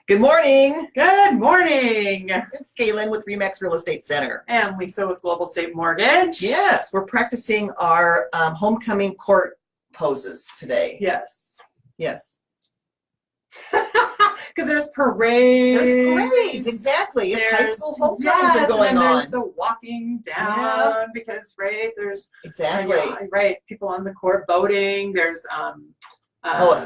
Good morning. Good morning. It's Kaylin with Remax Real Estate Center. And Lisa with Global State Mortgage. Yes, we're practicing our homecoming court poses today. Yes. Yes. Because there's parades. There's parades, exactly. It's high school homecomings are going and then on. there's the walking down because, right, there's Exactly. right, people on the court voting. There's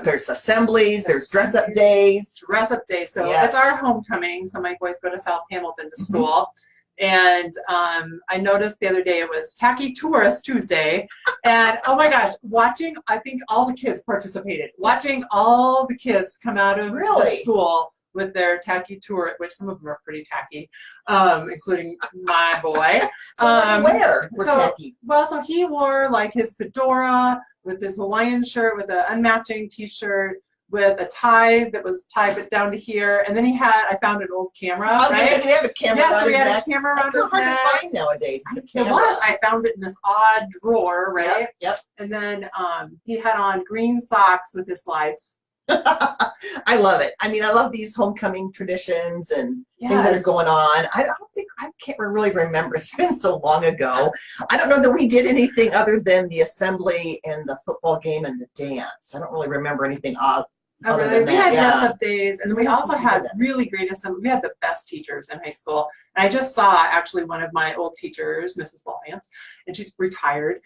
there's assemblies, there's dress up days. Dress up day. So Yes. it's our homecoming. So my boys go to South Hamilton to school. And I noticed the other day it was Tacky Tourist Tuesday. And oh my gosh, watching, I think all the kids participated. Watching all the kids come out of the school with their tacky tour, which some of them are pretty tacky, including my boy. Where? Tacky? Well, so he wore like his fedora with his Hawaiian shirt with an unmatching t-shirt with a tie that was tied but down to here, and then he had, I found an old camera. I was going to say, did he have a camera Yeah, around so he his had neck? a camera around his hard neck. to find nowadays. It was. I found it in this odd drawer, right? Yep. And then he had on green socks with his slides. I love it. I mean, I love these homecoming traditions and things that are going on. I can't really remember. It's been so long ago. I don't know that we did anything other than the assembly and the football game and the dance. I don't really remember anything odd. Oh, really? We had dress up days, and we also had really great assembly. We had the best teachers in high school. And I just saw actually one of my old teachers, Mrs. Wallhans, and she's retired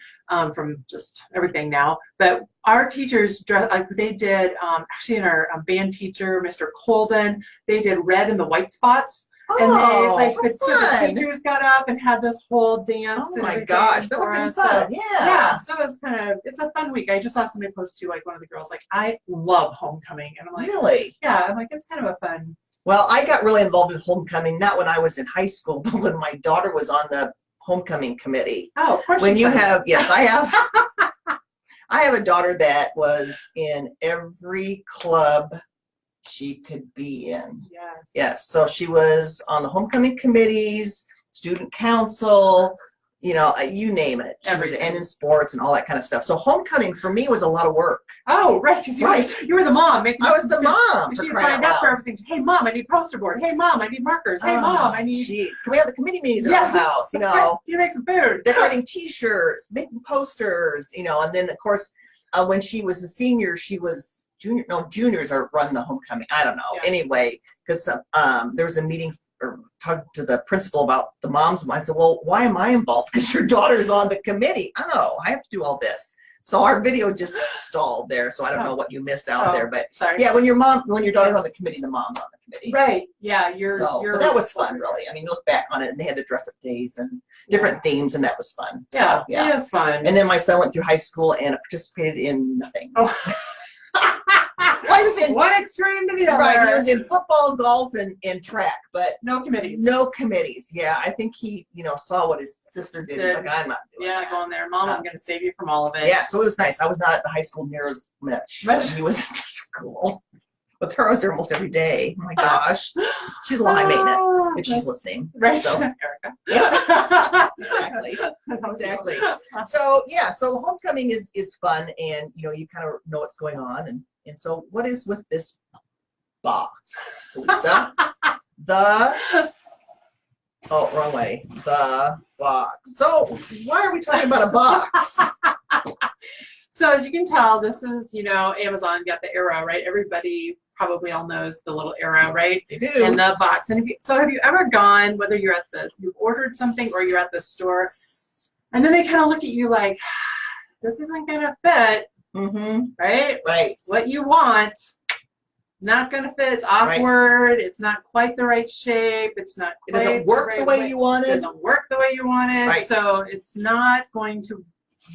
from just everything now. But our teachers, they did, actually in our band teacher, Mr. Colden, they did red and the white spots. And they, the teachers got up and had this whole dance. Oh my gosh, that would have been fun. Yeah, so it's it's a fun week. I just saw somebody post to, like, one of the girls, like, I love homecoming. And I'm like, really? Yeah, I'm like, it's kind of a fun. Well, I got really involved in homecoming, not when I was in high school, but when my daughter was on the homecoming committee. Oh, of course. When you have, yes, I have. I have a daughter that was in every club she could be in. Yes. Yes. So she was on the homecoming committees, student council, you know, you name it. She was in sports and all that kind of stuff. So homecoming for me was a lot of work. Oh, right. Because you were the mom. I was the mom. She signed up for everything. Hey, Mom, I need poster board. Hey, Mom, I need markers. Hey, Mom, I need. Jeez. Can we have the committee meetings in our house? You know, you make some food. Decorating T-shirts, making posters. You know, and then of course, when she was a senior, she was. Juniors are run the homecoming. I don't know. Yeah. Anyway, because there was a meeting or talked to the principal about the moms. And I said, well, why am I involved? Because your daughter's on the committee. Oh, I have to do all this. So our video just stalled there. So I don't know what you missed out there. But yeah, when your daughter's on the committee, the mom's on the committee. Right. Yeah. But that was fun, really. I mean, look back on it, and they had the dress up days and different themes, and that was fun. Yeah. So, yeah. It was fun. And then my son went through high school and participated in nothing. Oh. Well, he was in one extreme to the other. Right, he was in football, golf, and track, but no committees. No committees. Yeah, I think he, saw what his sister did. He's like, I'm not doing that. Going there, Mom. I'm going to save you from all of it. Yeah, so it was nice. I was not at the high school near as much when he was in school. With her, I was there almost every day. Oh my gosh, she's a lot high maintenance if she's listening. Right, so, Erica. Yeah, exactly. So yeah, so homecoming is fun, and you kind of know what's going on, and so what is with this box, Lisa? Wrong way. The box. So why are we talking about a box? So as you can tell, this is, Amazon got the arrow, right? Everybody probably all knows the little arrow, right? They do. In the box. And have you ever gone, whether you've ordered something or you're at the store, and then they kind of look at you like, this isn't going to fit, right? Right. What you want, not going to fit. It's awkward. Right. It's not quite the right shape. It doesn't work the way you want it. It doesn't work the way you want it. Right. So it's not going to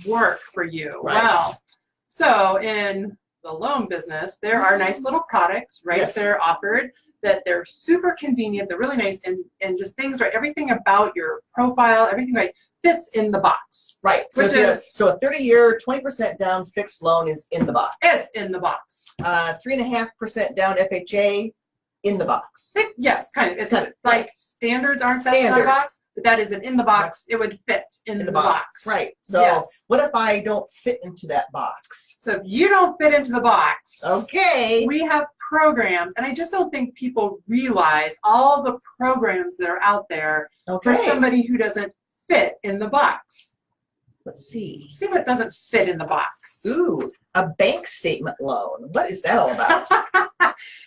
work for you. Right. Well, so in the loan business, there are nice little products, right? Yes. That are offered, that they're super convenient, they're really nice, and just things, right? Everything about your profile, everything right fits in the box. Right. So a 30-year, 20% down fixed loan is in the box. It's in the box. 3.5% down FHA in the box. Yes, kind of. It's like standards aren't set in the box, but that is in the box. It would fit in the box. Right. So what if I don't fit into that box? So if you don't fit into the box, okay, we have programs, and I just don't think people realize all the programs that are out there for somebody who doesn't fit in the box. Let's see. See what doesn't fit in the box. Ooh, a bank statement loan. What is that all about?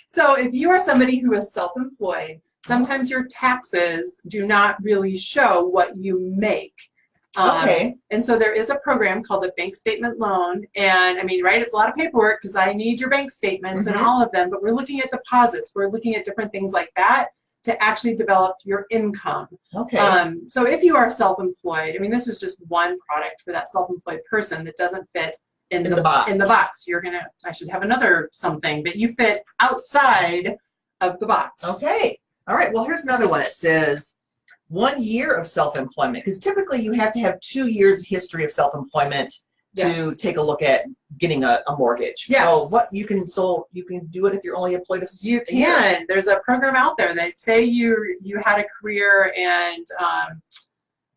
So if you are somebody who is self-employed, sometimes your taxes do not really show what you make. And so there is a program called the bank statement loan. And I mean, right, it's a lot of paperwork because I need your bank statements and all of them, but we're looking at deposits. We're looking at different things like that to actually develop your income. So if you are self-employed, I mean, this is just one product for that self-employed person that doesn't fit in the box. You're gonna, I should have another something, but you fit outside of the box. Okay. All right. Well, here's another one. It says 1 year of self-employment, because typically you have to have 2 years history of self-employment to take a look at getting a mortgage. So what you can do it if you're only employed a year. There's a program out there that say you had a career and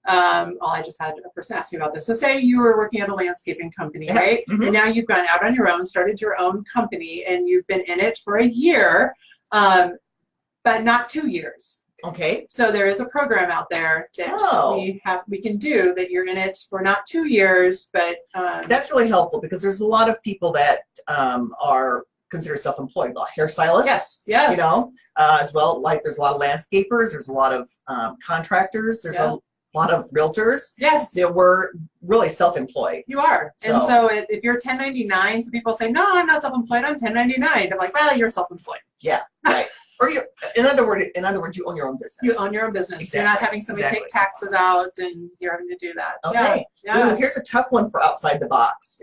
I just had a person ask me about this. So say you were working at a landscaping company, right? And now you've gone out on your own, started your own company, and you've been in it for a year, but not 2 years. So there is a program out there that we can do that you're in it for not 2 years, but that's really helpful because there's a lot of people that are considered self-employed, like hairstylists. You know, as well. Like there's a lot of landscapers. There's a lot of contractors. There's a lot of realtors. That were really self-employed. You are. And so if you're 1099, some people say, no, I'm not self-employed, I'm 1099. I'm like, well, you're self-employed. Right. Or you, in other words, you own your own business. You own your own business. You're not having somebody take taxes out, and you're having to do that. Ooh, here's a tough one for outside the box.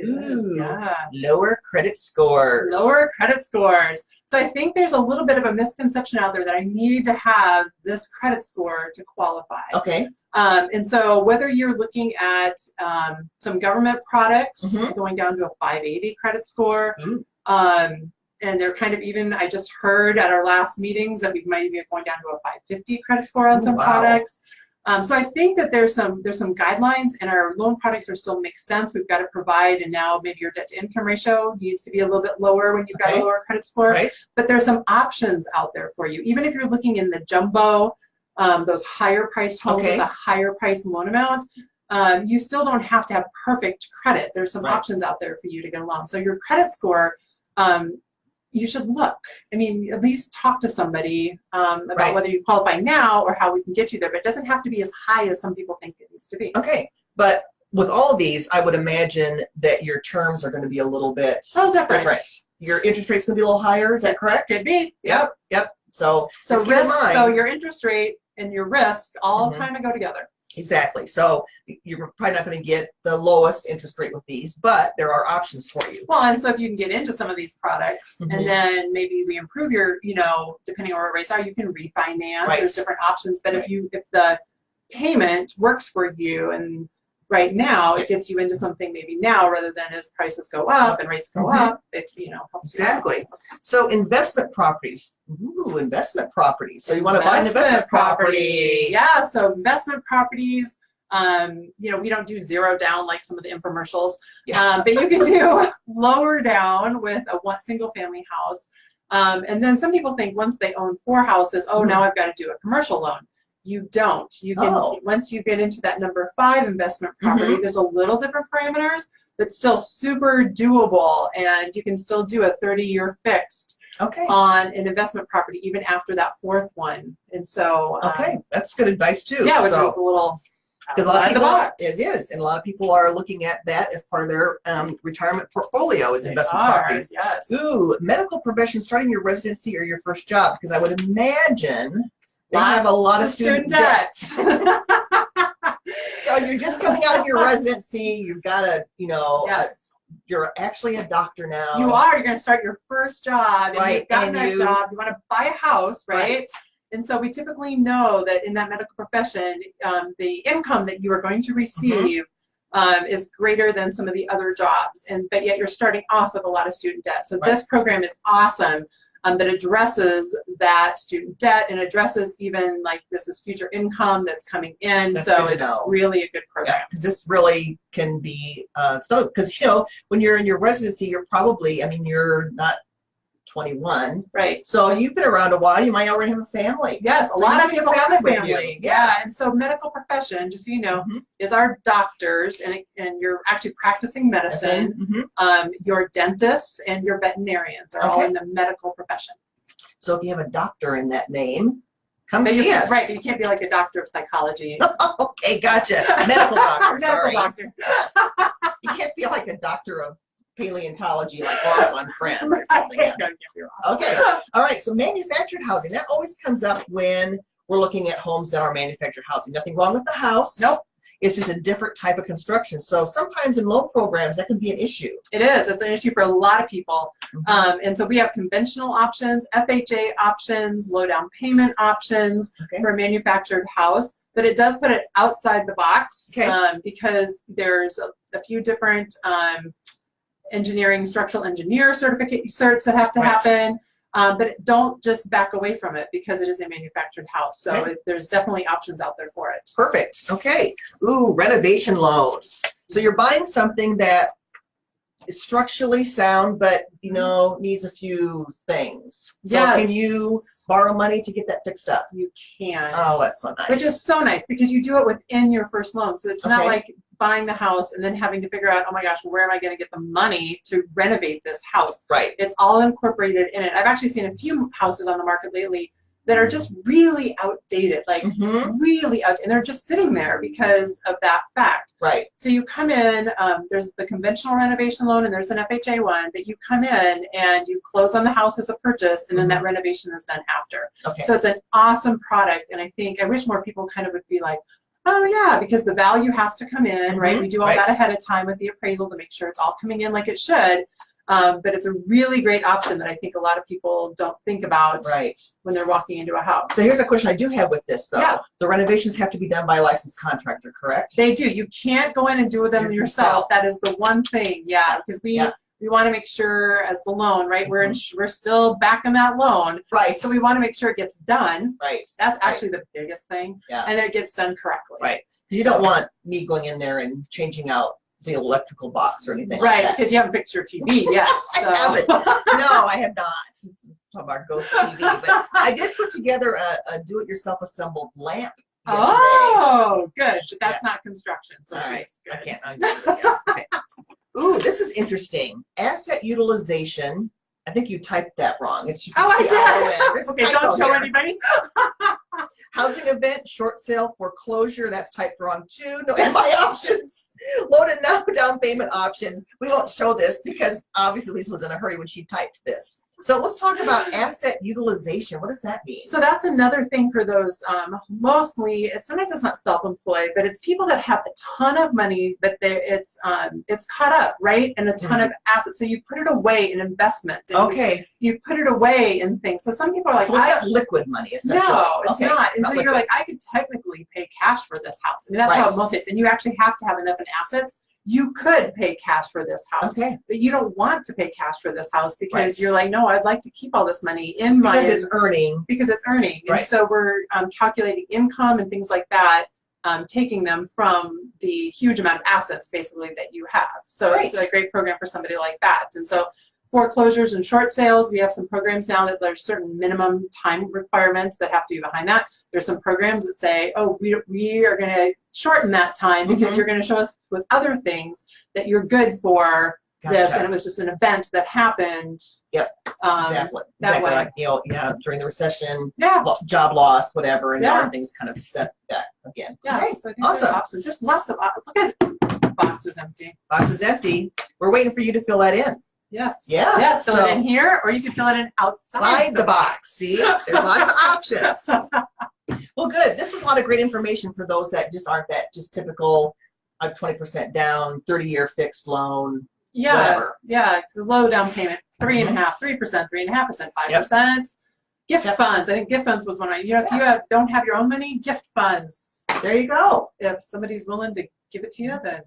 Lower credit scores. Lower credit scores. So I think there's a little bit of a misconception out there that I need to have this credit score to qualify. And so whether you're looking at some government products going down to a 580 credit score, and they're kind of even, I just heard at our last meetings that we might be going down to a 550 credit score on some products. So I think that there's some guidelines, and our loan products are still make sense. We've got to provide, and now maybe your debt to income ratio needs to be a little bit lower when you've got a lower credit score. But there's some options out there for you. Even if you're looking in the jumbo, those higher priced homes with a higher price loan amount, you still don't have to have perfect credit. There's some options out there for you to get a loan. So your credit score, you should look. I mean, at least talk to somebody about whether you qualify now or how we can get you there. But it doesn't have to be as high as some people think it needs to be. But with all of these, I would imagine that your terms are going to be a little bit different. Your interest rate's going to be a little higher. Is that correct? Could be. Yep. So risk. So your interest rate and your risk all kind of go together. Exactly. So you're probably not going to get the lowest interest rate with these, but there are options for you. Well, and so if you can get into some of these products and then maybe we improve your, depending on what rates are, you can refinance. There's different options. But if the payment works for you, and right now it gets you into something maybe now rather than as prices go up and rates go up, it helps you. So investment properties. Ooh, investment properties. So you want to buy an investment property. So investment properties, we don't do zero down like some of the infomercials, but you can do lower down with a single family house. And then some people think once they own 4 houses, now I've got to do a commercial loan. You don't. You can once you get into that number 5 investment property, there's a little different parameters, but still super doable, and you can still do a 30-year fixed on an investment property even after that 4th one. And so that's good advice too. Which is a little outside the box. It is, and a lot of people are looking at that as part of their retirement portfolio as investment properties. Ooh, medical profession, starting your residency or your first job, because I would imagine they have a lot of student debt. So you're just coming out of your residency. You've got to, you're actually a doctor now. You are. You're going to start your first job. And you've gotten that job. You want to buy a house, right? And so we typically know that in that medical profession, the income that you are going to receive is greater than some of the other jobs. But yet you're starting off with a lot of student debt. So this program is awesome. That addresses that student debt and addresses even like this is future income that's coming in. So it's really a good program. Because this really can be because when you're in your residency, you're probably, you're not 21. Right. So you've been around a while. You might already have a family. Yes, a So lot you of have people have a with you. family. Yeah, and so medical profession, just so you know, Mhm. is our doctors, and you're actually practicing medicine. Mhm. Your dentists and your veterinarians are all Okay. in the medical profession. So if you have a doctor in that name, come But see you, us. right, but you can't be like a doctor of psychology. Okay, gotcha. Medical doctor. Medical Sorry. doctor. Yes. You can't be like a doctor of paleontology like Ross on Friends or something. Right. Don't get me wrong. Okay. All right. So manufactured housing, that always comes up when we're looking at homes that are manufactured housing. Nothing wrong with the house. Nope. It's just a different type of construction. So sometimes in loan programs, that can be an issue. It is. It's an issue for a lot of people. And so we have conventional options, FHA options, low down payment options Okay. for a manufactured house, but it does put it outside the box Okay. because there's a few different engineering, structural engineer certs that have to Right. happen. But don't just back away from it because it is a manufactured house. So Okay. there's definitely options out there for it. Perfect. Okay. Ooh, renovation loans. So you're buying something that is structurally sound, but you know needs a few things. So Yes. can you borrow money to get that fixed up? You can. Oh, that's so nice. Which is so nice because you do it within your first loan. So it's not Okay. like buying the house and then having to figure out, oh my gosh, where am I going to get the money to renovate this house? right. It's all incorporated in it. I've actually seen a few houses on the market lately that are just really outdated, like Mhm. really out, and they're just sitting there because of that fact. Right. So you come in, there's the conventional renovation loan and there's an FHA one, but you come in and you close on the house as a purchase and then that renovation is done after. Okay. So it's an awesome product, and I wish more people kind of would be like, oh yeah, because the value has to come in, right? Mhm. We do all Right. that ahead of time with the appraisal to make sure it's all coming in like it should. But it's a really great option that I think a lot of people don't think about Right. when they're walking into a house. So here's a question I do have with this though. Yeah. The renovations have to be done by a licensed contractor, correct? They do. You can't go in and do them Yourself. yourself. That is the one thing, yeah, because we Yeah. want to make sure as the loan, right? We're still backing that loan, Right. so we want to make sure it gets done. Right. That's actually the biggest thing, Yeah. and that it gets done correctly. Right. You don't want me going in there and changing out the electrical box or anything Right, like that. because you haven't fixed your TV yet. I So. haven't. No, I have not. It's talking about ghost TV, but I did put together a do-it-yourself assembled lamp yesterday. Oh, good. But that's Yes. not construction, so All right. she's I good. can't undo it yet. Okay. Ooh, this is interesting. Asset utilization. I think you typed that wrong. It's Oh, I did. There's a Okay, typo don't show here. anybody. Housing event, short sale, foreclosure. That's typed wrong too. No MI options. Loan and no down payment options. We won't show this because obviously Lisa was in a hurry when she typed this. So let's talk about asset utilization. What does that mean? So that's another thing for those, mostly, sometimes it's not self-employed, but it's people that have a ton of money, but it's caught up, right? And a ton of assets. So you put it away in investments. And Okay. You put it away in things. So some people are like, So it's not liquid money, essentially. no, it's Okay, not. And so you're liquid. like, I could technically pay cash for this house. I mean, that's Right. how most is. And you actually have to have enough in assets. You could pay cash for this house, Okay. but you don't want to pay cash for this house because Right. you're like, no, I'd like to keep all this money in my Because it's earning. because it's earning. Right. And so we're calculating income and things like that, taking them from the huge amount of assets basically that you have. So it's Right. a great program for somebody like that. And so foreclosures and short sales, we have some programs now that there's certain minimum time requirements that have to be behind that. There's some programs that say, oh, we are going to shorten that time because Mhm. you're going to show us with other things that you're good for this. Gotcha. And it was just an event that happened. Yep. That Exactly. Exactly. way. Like, you know, yeah, during the recession, Yeah. job loss, whatever, and now Yeah. everything's kind of set back again. Yeah. Okay. So I think there's Awesome. options. There's lots of look at boxes empty. Box is empty. We're waiting for you to fill that in. Yes. Yeah. Yes. Fill So- it in here, or you can fill it in outside Inside the box. See, there's lots of options. Well, good. This was a lot of great information for those that just aren't that just typical 20% down, 30-year fixed loan. Yeah. Whatever. Yeah. It's a low down payment, 3.5%, 3%, 3.5%, 5%. Gift Yep. funds. I think gift funds was one. If you don't have your own money, gift funds. There you go. If somebody's willing to give it to you, then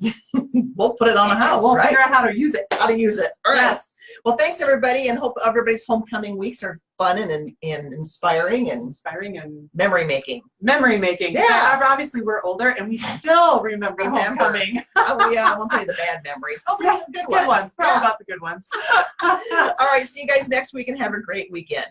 We'll put it on a house, we'll right? figure out how to use it. How to use it. All right. Yes. Well, thanks everybody, and hope everybody's homecoming weeks are fun and inspiring and memory making. Yeah. So obviously we're older and we still remember homecoming. Oh yeah, I won't tell you the bad memories. I'll tell you the good ones. Good ones. About the good ones. All right, see you guys next week and have a great weekend.